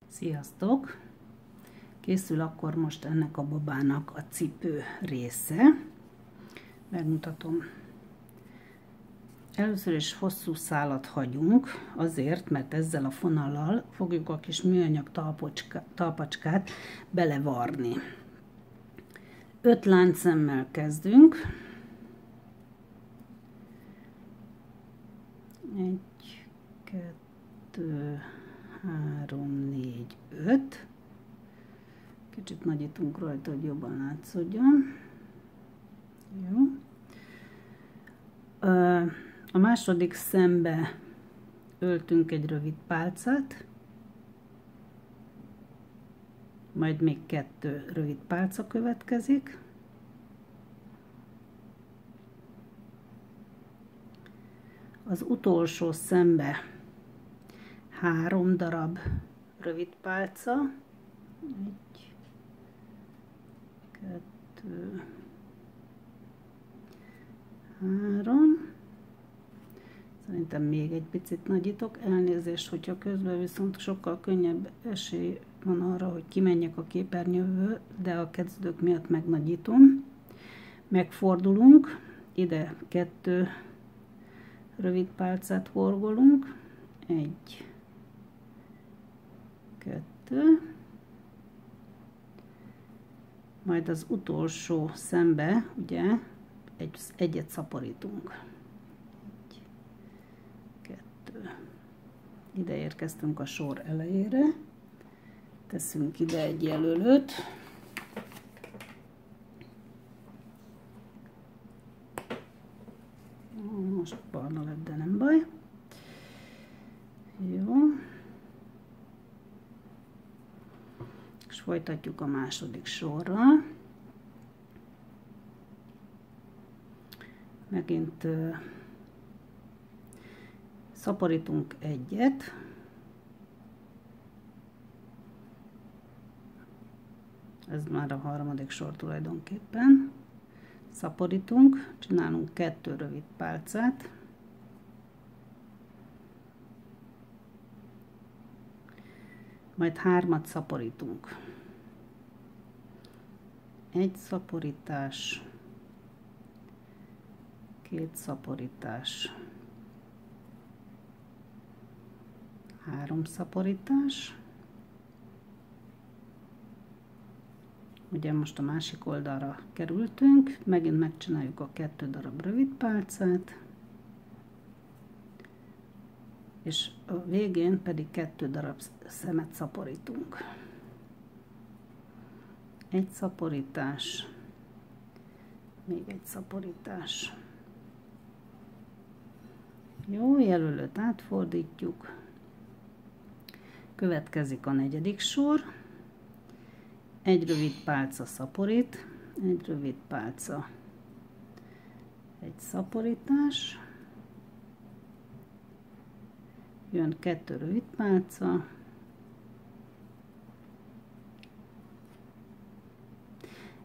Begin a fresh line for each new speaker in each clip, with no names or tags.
Sziasztok! Készül akkor most ennek a babának a cipő része. Megmutatom. Először is hosszú szálat hagyunk, azért, mert ezzel a fonallal fogjuk a kis műanyag talpacskát belevarni. 5 láncszemmel kezdünk. 1, 2, 3, 4, 5. Kicsit nagyítunk rajta, hogy jobban látszódjon. Jó. A második szembe öltünk egy rövid pálcát, majd még 2 rövid pálca következik. Az utolsó szembe 3 darab rövid pálca. 1, 2, 3. Szerintem még egy picit nagyítok. Elnézést, hogyha közben viszont sokkal könnyebb esély van arra, hogy kimenjek a képernyőből, de a kezdők miatt megnagyítom. Megfordulunk, ide 2 rövid pálcát horgolunk. 1, 2. Majd az utolsó szembe, ugye, egyet szaporítunk. 1, 2. Ide érkeztünk a sor elejére. Teszünk ide egy jelölőt. Most barna lett, de nem baj. Jó. És folytatjuk a második sorral. Megint szaporítunk egyet. Ez már a harmadik sor tulajdonképpen. Szaporítunk, csinálunk 2 rövid pálcát. Majd 3-at szaporítunk. 1 szaporítás, 2 szaporítás, 3 szaporítás. Ugye most a másik oldalra kerültünk, megint megcsináljuk a 2 darab rövid pálcát, és a végén pedig 2 darab szemet szaporítunk. 1 szaporítás, még 1 szaporítás. Jó, jelölőt átfordítjuk. Következik a negyedik sor. 1 rövid pálca szaporít, 1 rövid pálca, 1 szaporítás. Jön 2 rövid pálca,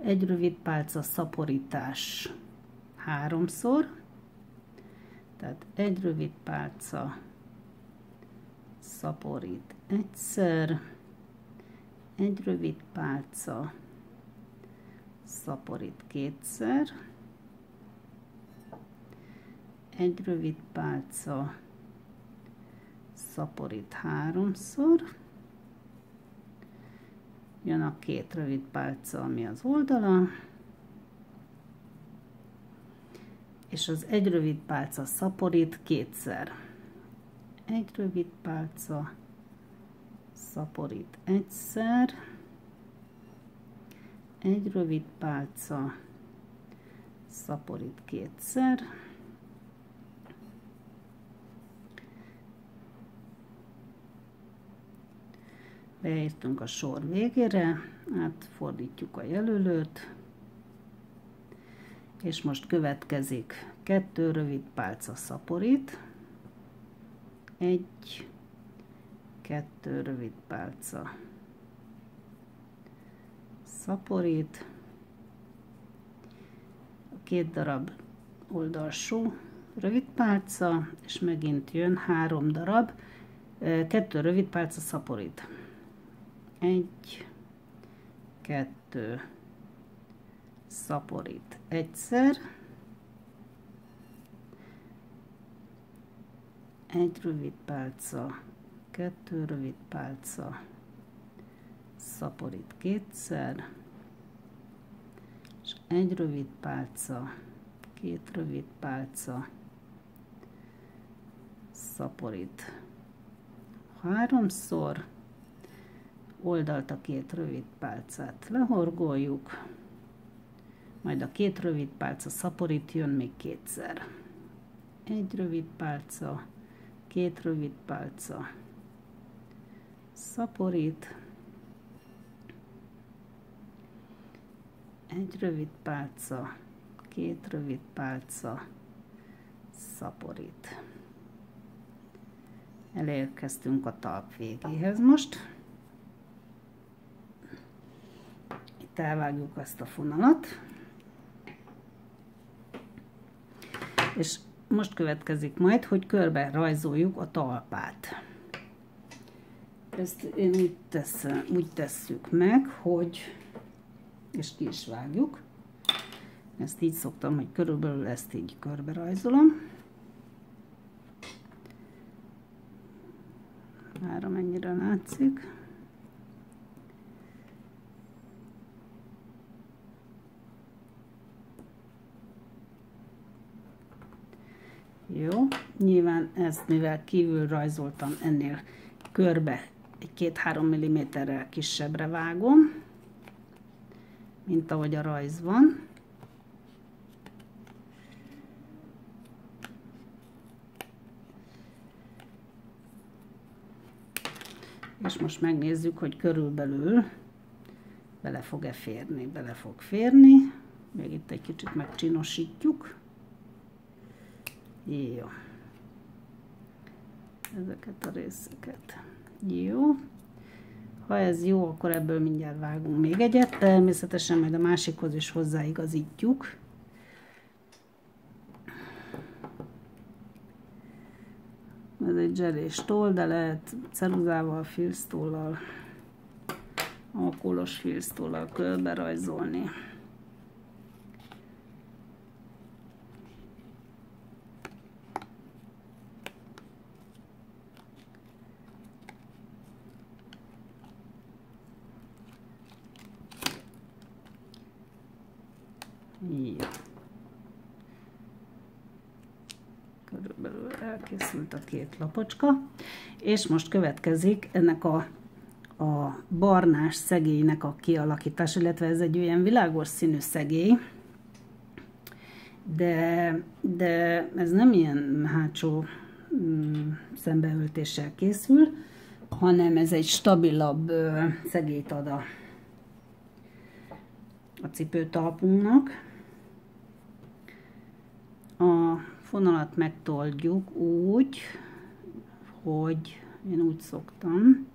1 rövid pálca szaporítás 3-szor, tehát 1 rövid pálca szaporít egyszer, 1 rövid pálca szaporít 2-szer, 1 rövid pálca szaporít 3-szor, jön a 2 rövid pálca, ami az oldala, és az 1 rövid pálca szaporít 2-szer. 1 rövid pálca szaporít egyszer, 1 rövid pálca szaporít 2-szer, beértünk a sor végére, átfordítjuk a jelölőt, és most következik 2 rövid pálca szaporít, 1, 2 rövid pálca szaporít, 2 darab oldalsó rövid pálca, és megint jön 3 darab, 2 rövid pálca szaporít. 1, 2, szaporít egyszer, egy rövid pálca, 2 rövid pálca, szaporít kétszer, és egy rövid pálca, 2 rövid pálca, szaporít háromszor, oldalt a 2 rövid pálcát lehorgoljuk, majd a 2 rövid pálca szaporít jön még kétszer. Egy rövid pálca, 2 rövid pálca, szaporít, egy rövid pálca, 2 rövid pálca, szaporít. Elérkeztünk a talp végéhez most. Itt elvágjuk ezt a fonalat. És most következik majd, hogy körbe rajzoljuk a talpát. Ezt én úgy tesszük meg, hogy, és ki is vágjuk. Ezt így szoktam, hogy körülbelül ezt így körbe rajzolom. Már amennyire látszik. Jó, nyilván ezt, mivel kívül rajzoltam, ennél körbe egy 2-3 mm-rel kisebbre vágom, mint ahogy a rajz van. És most megnézzük, hogy körülbelül bele fog-e férni. Bele fog férni. Még itt egy kicsit megcsinosítjuk. Jó. Ezeket a részeket. Jó. Ha ez jó, akkor ebből mindjárt vágunk még egyet. Természetesen majd a másikhoz is hozzáigazítjuk. Ez egy zselés toll, de lehet ceruzával, filztollal, alkoholos filztollal körbe rajzolni. Jó. Körülbelül elkészült a 2 lapocska, és most következik ennek a barnás szegélynek a kialakítása, illetve ez egy olyan világos színű szegély, de ez nem ilyen hátsó szembeöltéssel készül, hanem ez egy stabilabb szegélyt ad a cipőtalpunknak. A fonalat megtoldjuk úgy, hogy én úgy szoktam,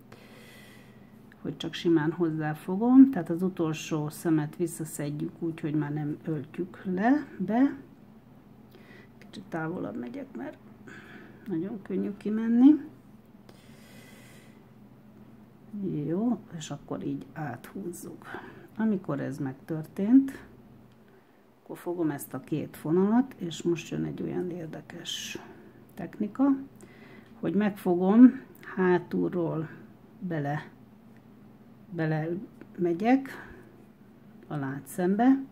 hogy csak simán hozzáfogom, tehát az utolsó szemet visszaszedjük úgy, hogy már nem öltjük le be. Kicsit távolabb megyek, mert nagyon könnyű kimenni. Jó, és akkor így áthúzzuk. Amikor ez megtörtént, akkor fogom ezt a 2 fonalat, és most jön egy olyan érdekes technika, hogy megfogom hátulról bele megyek a látszembe,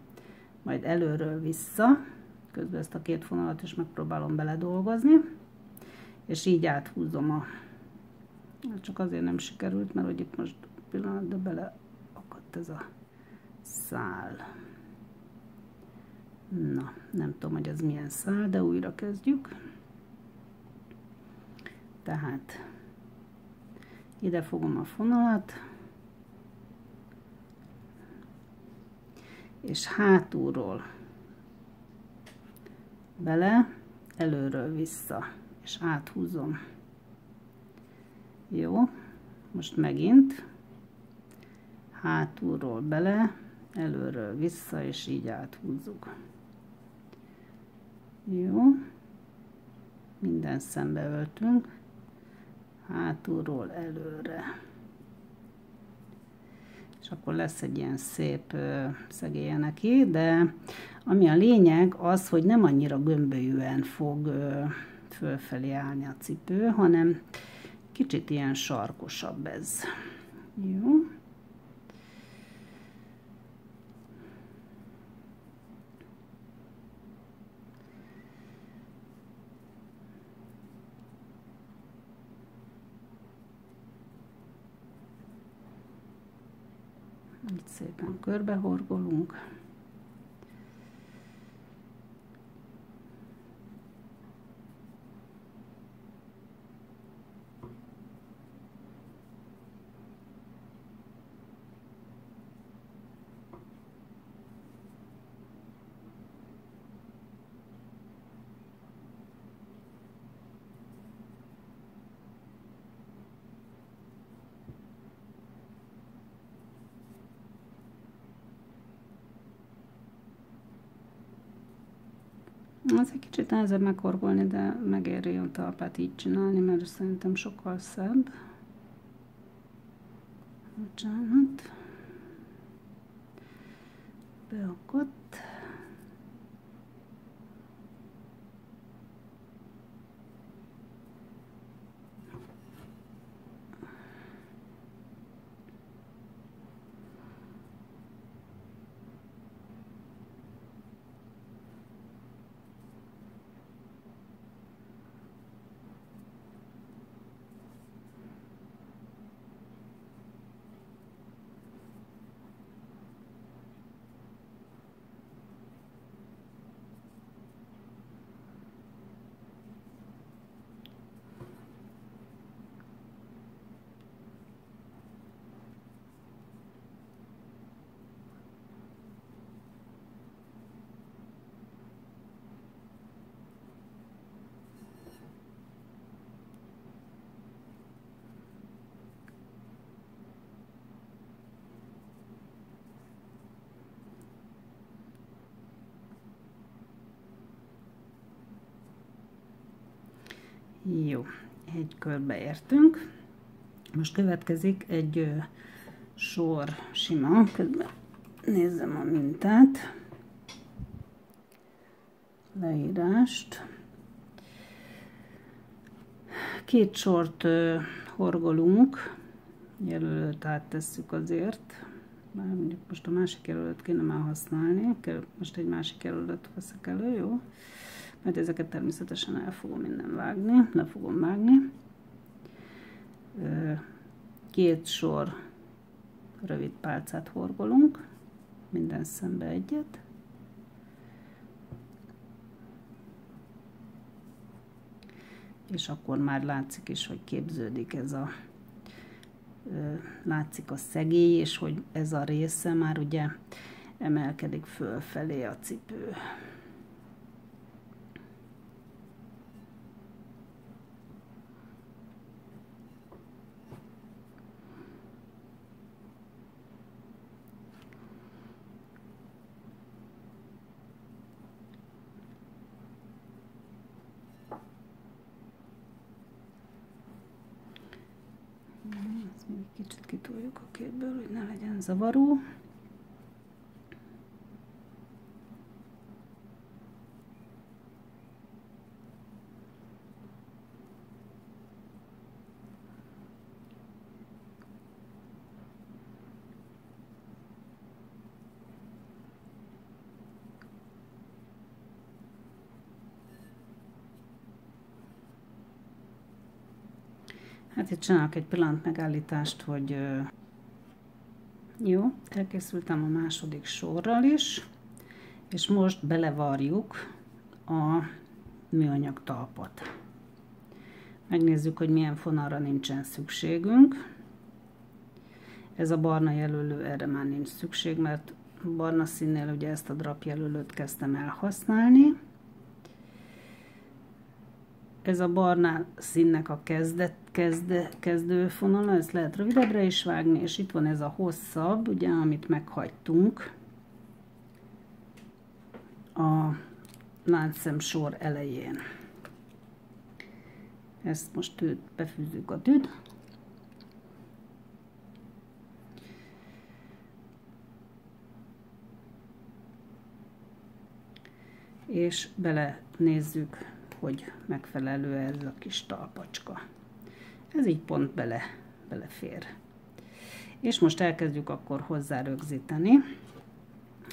majd előről vissza, közben ezt a 2 fonalat is megpróbálom beledolgozni, és így áthúzom csak azért nem sikerült, mert hogy itt most pillanat, de beleakadt ez a szál. Na, nem tudom, hogy ez milyen szál, de újra kezdjük. Tehát ide fogom a fonalat, és hátulról bele, előről vissza, és áthúzom. Jó, most megint hátulról bele, előről vissza, és így áthúzzuk. Jó, minden szembe öltünk, hátulról előre. és akkor lesz egy ilyen szép szegélye neki, de ami a lényeg az, hogy nem annyira gömbölyűen fog fölfelé állni a cipő, hanem kicsit ilyen sarkosabb ez. Jó. Itt szépen körbehorgolunk. Az egy kicsit nehezebb meghorgolni, de megéri a talpát így csinálni, mert szerintem sokkal szebb. Bocsánat. Beakott. Jó, egy körbe értünk. Most következik egy sor sima, közben nézzem a mintát, leírást. Két sort horgolunk, jelölőt áttesszük azért, már mondjuk most a másik jelölőt kéne már használni, most egy másik jelölőt veszek elő, jó? Mert ezeket természetesen el fogom innen vágni, le fogom vágni. Két sor rövid pálcát horgolunk, minden szembe egyet. És akkor már látszik is, hogy képződik ez a, látszik a szegély, és hogy ez a része már ugye emelkedik fölfelé a cipő. Ezt még kicsit kitoljuk a képből, hogy ne legyen zavaró. Hát itt csinálok egy pillanat megállítást, hogy jó, elkészültem a második sorral is, és most belevarjuk a műanyag talpat. Megnézzük, hogy milyen fonalra nincsen szükségünk. Ez a barna jelölő, erre már nincs szükség, mert barna színnél ugye ezt a drapjelölőt kezdtem el használni. Ez a barna színnek a kezdőfonala, ezt lehet rövidebbre is vágni, és itt van ez a hosszabb, ugye, amit meghagytunk a láncszem sor elején. Ezt most befűzzük a tűt. és belenézzük, hogy megfelelő ez a kis talpacska. Ez így pont belefér. És most elkezdjük akkor hozzá rögzíteni,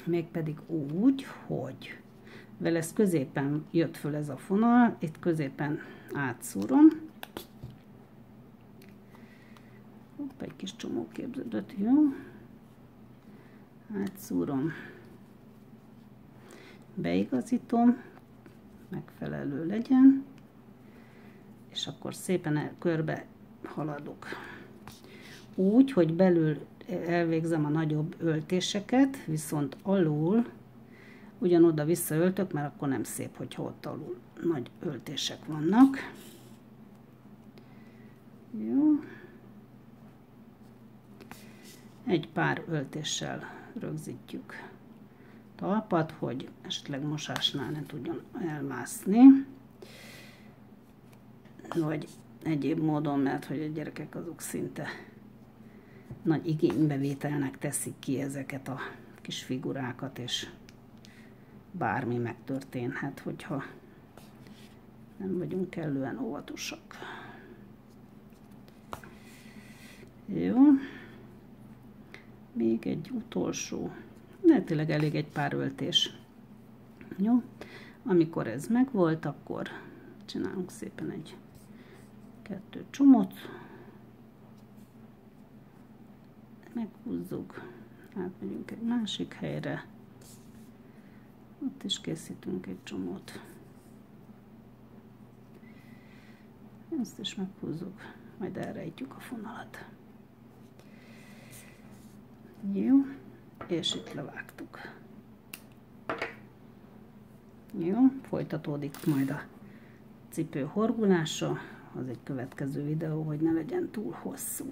mégpedig úgy, hogy vele ez középen jött föl ez a fonal, itt középen átszúrom. Hopp, egy kis csomó képződött, jó? Átszúrom, beigazítom, megfelelő legyen, és akkor szépen körbe haladok. Úgy, hogy belül elvégzem a nagyobb öltéseket, viszont alul ugyanoda visszaöltök, mert akkor nem szép, hogyha ott alul nagy öltések vannak. Jó. Egy pár öltéssel rögzítjük talpat, hogy esetleg mosásnál ne tudjon elmászni, vagy egyéb módon, mert hogy a gyerekek azok szinte nagy igénybevételnek teszik ki ezeket a kis figurákat, és bármi megtörténhet, hogyha nem vagyunk kellően óvatosak. Jó. Még egy utolsó, de tényleg elég egy pár öltés. Jó. Amikor ez megvolt, akkor csinálunk szépen egy-kettő csomót. Meghúzzuk, átmegyünk egy másik helyre, ott is készítünk egy csomót. Ezt is meghúzzuk, majd elrejtjük a fonalat. Jó, és itt levágtuk. Jó, folytatódik majd a cipő horgulása, az egy következő videó, hogy ne legyen túl hosszú.